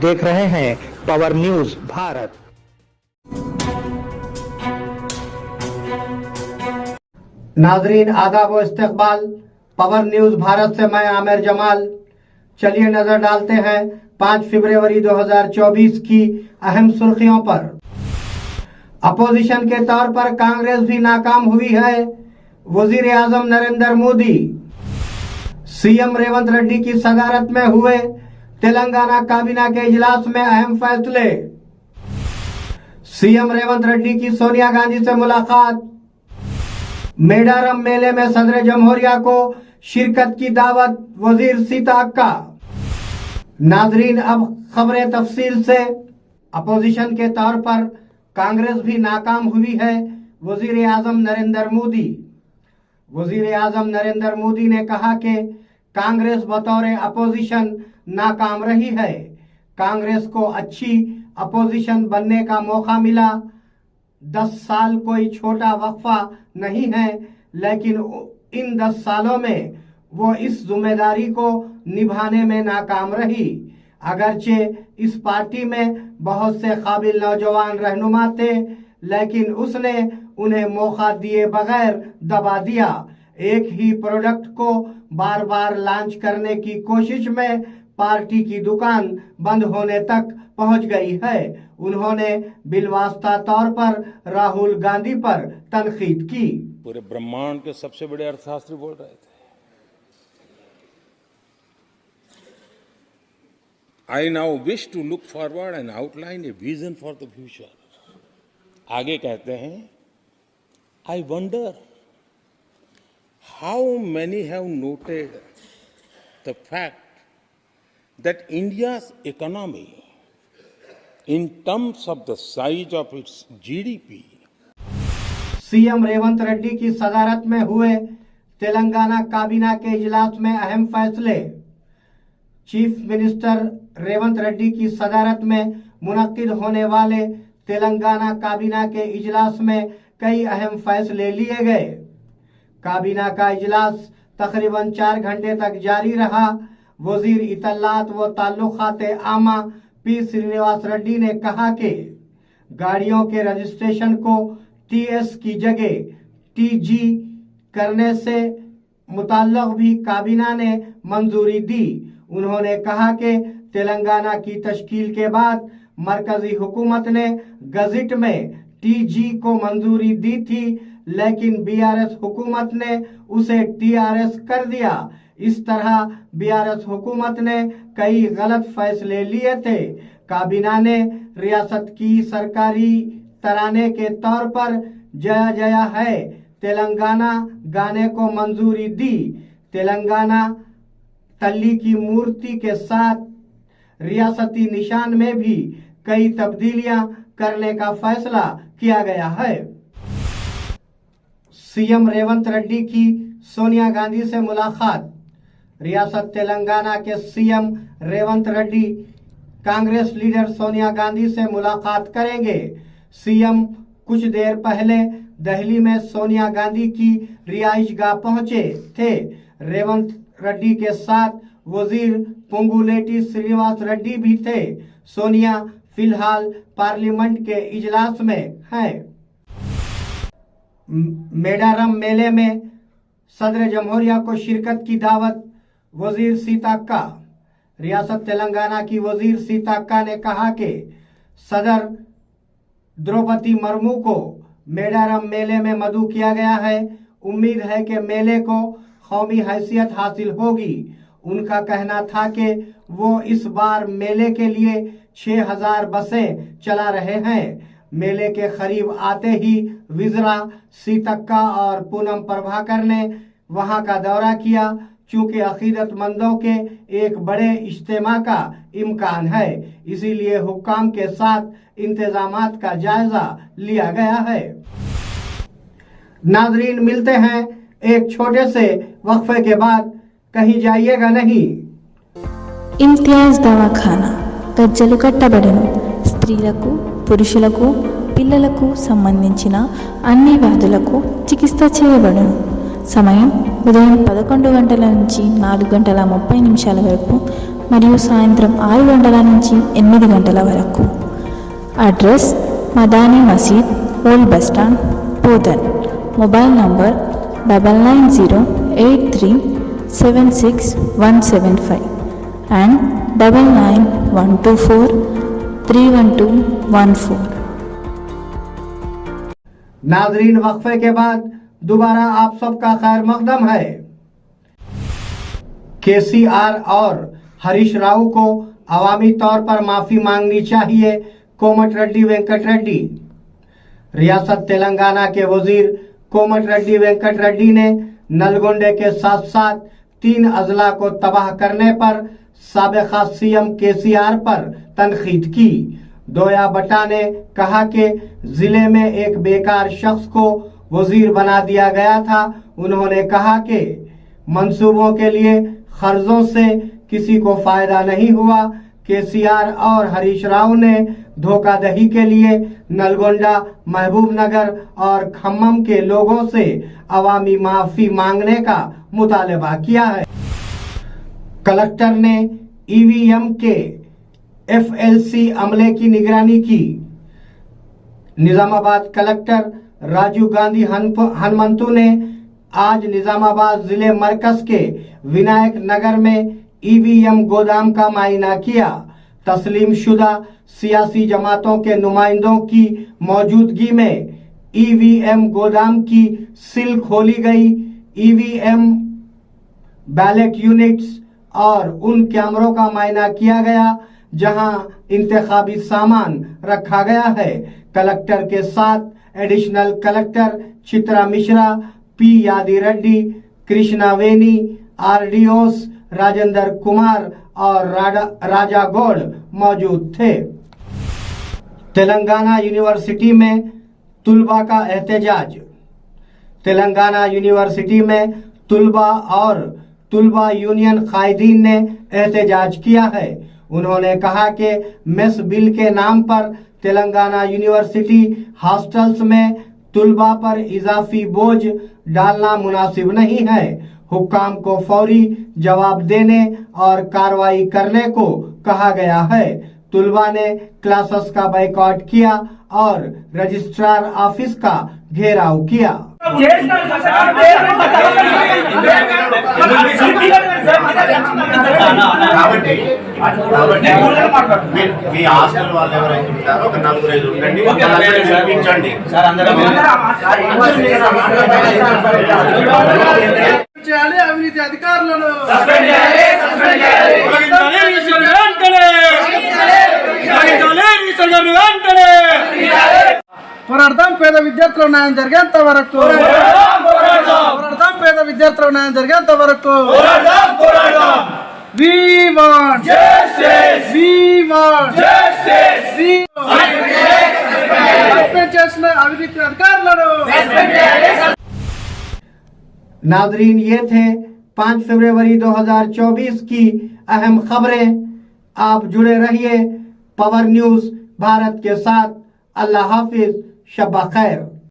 देख रहे हैं पावर न्यूज भारत। नाजरीन आदाब व इस्तकबाल, पावर न्यूज भारत से मैं आमिर जमाल। चलिए नजर डालते हैं 5 फरवरी 2024 की अहम सुर्खियों पर। अपोजिशन के तौर पर कांग्रेस भी नाकाम हुई है। वजीर आजम नरेंद्र मोदी सीएम रेवंत रेड्डी की सदारत में हुए तेलंगाना काबीना के इजलास में अहम फैसले। सीएम रेवंत रेड्डी की सोनिया गांधी से मुलाकात। मेडारम मेले में सदर जमहूरिया को शिरकत की दावत वजीर सीता अक्का। नाजरीन अब खबरें तफसील से। अपोजिशन के तौर पर कांग्रेस भी नाकाम हुई है। वजीर आजम नरेंद्र मोदी ने कहा कि कांग्रेस बतौर अपोजिशन नाकाम रही है। कांग्रेस को अच्छी अपोजिशन बनने का मौका मिला। 10 साल कोई छोटा वक्फा नहीं है, लेकिन इन 10 सालों में वो इस जिम्मेदारी को निभाने में नाकाम रही। अगरचे इस पार्टी में बहुत से काबिल नौजवान रहनुमा थे, लेकिन उसने उन्हें मौका दिए बगैर दबा दिया। एक ही प्रोडक्ट को बार बार लॉन्च करने की कोशिश में पार्टी की दुकान बंद होने तक पहुंच गई है। उन्होंने बिलवास्ता तौर पर राहुल गांधी पर तनकीद की। पूरे ब्रह्मांड के सबसे बड़े अर्थशास्त्री बोल रहे थे। I now wish to look forward and outline a vision for the future. आगे कहते हैं, I wonder how many have noted the fact that India's economy, in terms of the size of its GDP, CM Revanth Reddy की सदारत में हुए तेलंगाना काबीना के इजलास में अहम फैसले। चीफ मिनिस्टर रेवंत रेड्डी की सदारत में मुनक्किद होने वाले तेलंगाना काबीना के इजलास में कई अहम फैसले लिए गए। काबीना का इजलास तकरीबन 4 घंटे तक जारी रहा। वजीर इत्तलात व ताल्लुकात आमा पी श्रीनिवास रेड्डी ने कहा कि गाड़ियों के रजिस्ट्रेशन को टीएस की जगह टीजी करने से मुताल्लिक भी काबीना ने मंजूरी दी। उन्होंने कहा कि तेलंगाना की तश्कील के बाद मरकजी हुकूमत ने गजट में टीजी को मंजूरी दी थी, लेकिन बीआरएस हुकूमत ने उसे टीआरएस कर दिया। इस तरह बीआरएस हुकूमत ने कई गलत फैसले लिए थे। काबीना ने रियासत की सरकारी तराने के तौर पर जया जया है तेलंगाना गाने को मंजूरी दी। तेलंगाना तल्ली की मूर्ति के साथ रियासती निशान में भी कई तब्दीलियां करने का फैसला किया गया है। सीएम रेवंत रेड्डी की सोनिया गांधी से मुलाकात। रियासत तेलंगाना के सीएम रेवंत रेड्डी कांग्रेस लीडर सोनिया गांधी से मुलाकात करेंगे। सीएम कुछ देर पहले दिल्ली में सोनिया गांधी की रिहाइशगाह पहुंचे थे। रेवंत रेड्डी के साथ वजीर पोंगुलेटी श्रीनिवास रेड्डी भी थे। सोनिया फिलहाल पार्लियामेंट के इजलास में हैं। मेडारम मेले में सदर जमहूरिया को शिरकत की दावत वजीर सीता अक्का। रियासत तेलंगाना की वजीर सीता अक्का ने कहा कि सदर द्रौपदी मुर्मू को मेडारम मेले में मदऊ किया गया है। उम्मीद है कि मेले को कौमी हैसियत हासिल होगी। उनका कहना था कि वो इस बार मेले के लिए 6000 बसें चला रहे हैं। मेले के करीब आते ही विजरा सीतक्का और पूनम प्रभाकर ने वहां का दौरा किया, चूंकि अकीदतमंदों के एक बड़े इज्तिमा का इम्कान है, इसीलिए हुक्काम के साथ इंतजामात का जायजा लिया गया है। नाजरीन मिलते हैं एक छोटे से वक्फे के बाद, कहीं जाइएगा नहीं। इम्तियाज दवाखाना గజ్జలు కట్టబడెను। స్త్రీలకు పురుషులకు పిల్లలకు సంబంధించిన అన్ని వ్యాధులకు చికిత్స చేయబడును। సమయం ఉదయం 11 గంటల నుంచి 4 గంటల 30 నిమిషాల వరకు మరియు సాయంత్రం 6 గంటల నుంచి 8 గంటల వరకు. Address Madani Masjid, old bus stand, Bodhan. Mobile number 9908376175 and 9912431214. नाजरीन, वक्फे के बाद दोबारा आप सबका खैर मकदम है। केसीआर और हरीश राव को अवामी तौर पर माफी मांगनी चाहिए, कोमटिरेड्डी वेंकट रेड्डी। रियासत तेलंगाना के वजीर कोमटिरेड्डी वेंकट रेड्डी ने नलगोंडे के साथ साथ 3 अजला को तबाह करने पर साबिका सीएम केसीआर पर तनकीद की। दोया बट्टा ने कहा कि जिले में एक बेकार शख्स को वजीर बना दिया गया था। उन्होंने कहा कि मंसूबों के लिए खर्चों से किसी को फायदा नहीं हुआ। केसीआर और हरीश राव ने धोखाधड़ी के लिए नलगोंडा, महबूब नगर और खम्मम के लोगों से अवामी माफी मांगने का मुतालबा किया है। कलेक्टर ने ईवीएम के एफएलसी अमले की निगरानी की। निजामाबाद कलेक्टर राजीव गांधी हनुमंतु ने आज निजामाबाद जिले मरकज के विनायक नगर में ईवीएम गोदाम का मायना किया। तस्लीम शुदा सियासी जमातों के नुमाइंदों की मौजूदगी में ईवीएम गोदाम की सील खोली गई। ईवीएम बैलेट यूनिट्स और उन कैमरों का मायना किया गया जहां इंतखाबी सामान रखा गया है। कलेक्टर के साथ additional collector Chitra Mishra, P यादी रेड्डी, कृष्णा वेनी, आरडीओस राजेंद्र कुमार और राजा गौड़ मौजूद थे। तेलंगाना यूनिवर्सिटी में तुलबा का एहतजाज। तेलंगाना यूनिवर्सिटी में तुलबा और तुलबा यूनियन कायदीन ने एहतजाज किया है। उन्होंने कहा कि मेस बिल के नाम पर तेलंगाना यूनिवर्सिटी हॉस्टल्स में तुलबा पर इजाफी बोझ डालना मुनासिब नहीं है। हुक्काम को फौरी जवाब देने और कार्रवाई करने को कहा गया है। तुलबा ने क्लासेस का बाइकआउट किया और रजिस्ट्रार ऑफिस का घेराव किया। మీ హాస్టల్ వాళ్ళు ఎవరైతే ఉంటారో ఒక 4-5 ఉండండి, చూపించండి. చేయాలి అవినీతి అధికారులను పోరాడతాం. పేద విద్యార్థుల న్యాయం జరిగేంత వరకు పోరాడతాం. పేద విద్యార్థుల న్యాయం జరిగేంత వరకు We want justice. We want justice. Suspend చేసిన అవినీతి అధికారులను. नाजरीन, ये थे 5 फरवरी 2024 की अहम खबरें। आप जुड़े रहिए पावर न्यूज भारत के साथ। अल्लाह हाफिज, शब खैर।